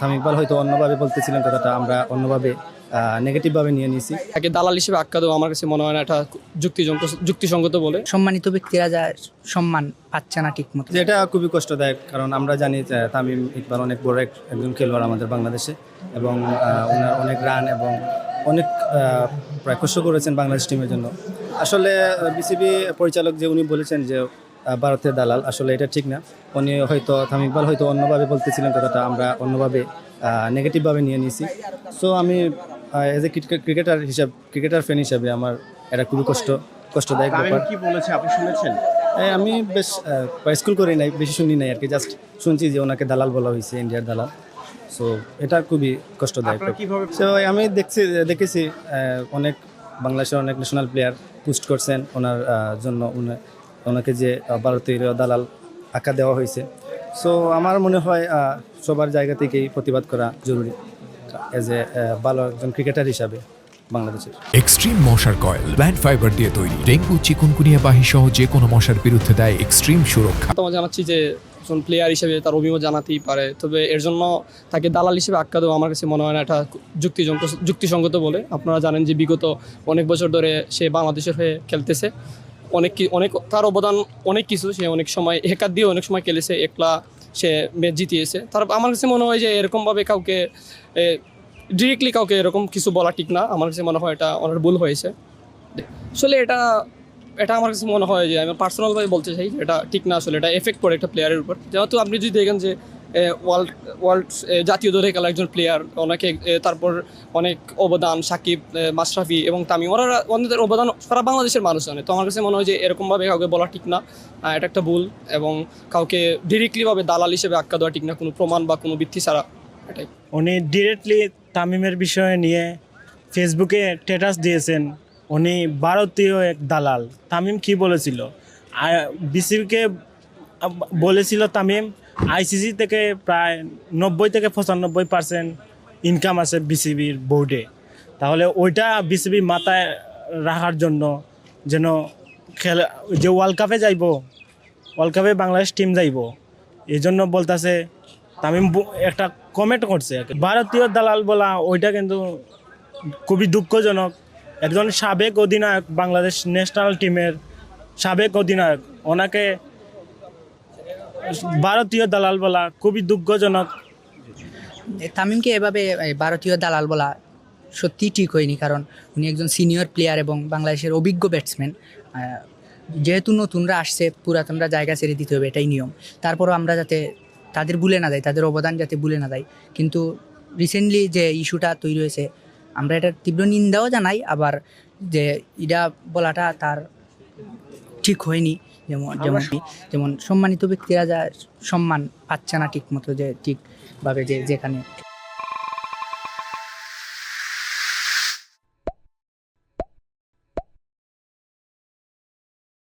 তামিম ইকবাল হয়তো অন্যভাবে বলতেছিলেন কথাটা, আমরা অন্যভাবে নেগেটিভ ভাবে নিয়ে নিয়েছি। তাকে দালাল হিসেবে আখ্যা দেওয়া আমার কাছে মনে হয় না এটা যুক্তিসঙ্গত বলে। সম্মানিত ব্যক্তিরা যা সম্মান পাচ্ছে না ঠিক মতো। যেটা খুবই কষ্টদায়ক, কারণ আমরা জানি যে তামিম ইকবাল অনেক বড় একজন খেলোয়াড় আমাদের বাংলাদেশে, এবং ওনার অনেক রান এবং অনেক প্রায় কষ্ট করেছেন বাংলাদেশ টিমের জন্য। আসলে বিসিবি পরিচালক যে উনি বলেছেন যে ভারতের দালাল, আসলে এটা ঠিক না। উনি হয়তো তামিম ইকবাল হয়তো অন্যভাবে বলতেছিলেন কথাটা, আমরা অন্যভাবে নেগেটিভভাবে নিয়ে নিয়েছি। সো আমি এজ এ ক্রিকেটার ফ্যান হিসাবে আমার এটা খুবই কষ্টদায়ক ব্যাপার। কি বলেছে আপনি শুনেছেন? আমি বেশ স্কুল করি নাই, বেশি শুনি নাই আর কি, জাস্ট শুনছি যে ওনাকে দালাল বলা হয়েছে, ইন্ডিয়ার দালাল। সো এটা খুবই কষ্টদায়ক। সো আমি দেখেছি অনেক বাংলাদেশের অনেক ন্যাশনাল প্লেয়ার পোস্ট করছেন ওনার জন্য, ওনাকে যে ভারতীয় দালাল আখ্যা দেওয়া হয়েছে। সো আমার মনে হয় সবার জায়গা থেকেই প্রতিবাদ করা জরুরি এজ এ ভালো একজন ক্রিকেটার হিসাবে বাংলাদেশের। এক্সট্রিম মশার কয়েল প্ল্যান্ট ফাইবার দিয়ে তৈরি, ডেঙ্গু চিকুনগুনিয়া বাহি সহ যে কোনো মশার বিরুদ্ধে দেয় এক্সট্রিম সুরক্ষা। তোমার জানাচ্ছি যে একজন প্লেয়ার হিসেবে তার অভিমত জানাতেই পারে, তবে এর জন্য তাকে দালাল হিসেবে আখ্যা দেওয়া আমার কাছে মনে হয় না এটা যুক্তিসঙ্গত বলে। আপনারা জানেন যে বিগত অনেক বছর ধরে সে বাংলাদেশের হয়ে খেলতেছে, অনেক তার অবদান অনেক কিছু। সে অনেক সময় হেকার দিয়ে অনেক সময় খেলেছে, একলা সে ম্যাচ জিতিয়েছে। তার আমার কাছে মনে হয় যে এরকমভাবে কাউকে ডিরেক্টলি কাউকে এরকম কিছু বলা ঠিক না। আমার কাছে মনে হয় এটা অনেক ভুল হয়েছে। আসলে এটা আমার কাছে মনে হয় যে আমি পার্সোনালভাবে বলতে চাই এটা ঠিক না। আসলে এটা এফেক্ট পড়ে একটা প্লেয়ারের উপর। যেহেতু আপনি যদি দেখেন যে ওয়ার্ল্ড জাতীয় দলে খেলা একজন প্লেয়ার, ওনাকে তারপর অনেক অবদান সাকিব, মাশরাফি এবং তামিম, ওনাদের অবদান সারা বাংলাদেশের মানুষ জানে। তো আমার কাছে মনে হয় যে এরকমভাবে কাউকে বলা ঠিক না, এটা একটা ভুল। এবং কাউকে ডিরেক্টলিভাবে দালাল হিসেবে আখ্যা দেওয়া ঠিক না, কোনো প্রমাণ বা কোনো ভিত্তি ছাড়া। এটাই। উনি ডিরেক্টলি তামিমের বিষয়ে নিয়ে ফেসবুকে স্ট্যাটাস দিয়েছেন, উনি ভারতীয় এক দালাল। তামিম কি বলেছিল? বিসিবিকে বলেছিল তামিম আইসিসি থেকে প্রায় 90-95% ইনকাম আছে বিসিবির বোর্ডে। তাহলে ওইটা বিসিবি মাথায় রাখার জন্য যেন যে ওয়ার্ল্ড কাপে বাংলাদেশ টিম যাইব, এই জন্য বলতেছে। তামিম একটা কমেন্ট করছে, ভারতীয় দালাল বলা ওইটা কিন্তু খুবই দুঃখজনক। একজন সাবেক অধিনায়ক, বাংলাদেশ ন্যাশনাল টিমের সাবেক অধিনায়ক, ওনাকে ভারতীয় দালাল বলা খুবই দুঃখজনক। তামিমকে এভাবে ভারতীয় দালাল বলা সত্যিই ঠিক হয়নি, কারণ উনি একজন সিনিয়র প্লেয়ার এবং বাংলাদেশের অভিজ্ঞ ব্যাটসম্যান। যেহেতু নতুনরা আসছে, পুরাতনরা জায়গা ছেড়ে দিতে হবে, এটাই নিয়ম। তারপরও আমরা যাতে তাদের ভুলে না যাই, তাদের অবদান যাতে ভুলে না যাই। কিন্তু রিসেন্টলি যে ইস্যুটা তৈরি হয়েছে, আমরা এটার তীব্র নিন্দাও জানাই, আবার যে এটা বলাটা তার ঠিক হয়নি। যেমন সম্মানিত ব্যক্তিরা যা সম্মান পাচ্ছে না ঠিক মতো, যে ঠিকভাবে যেখানে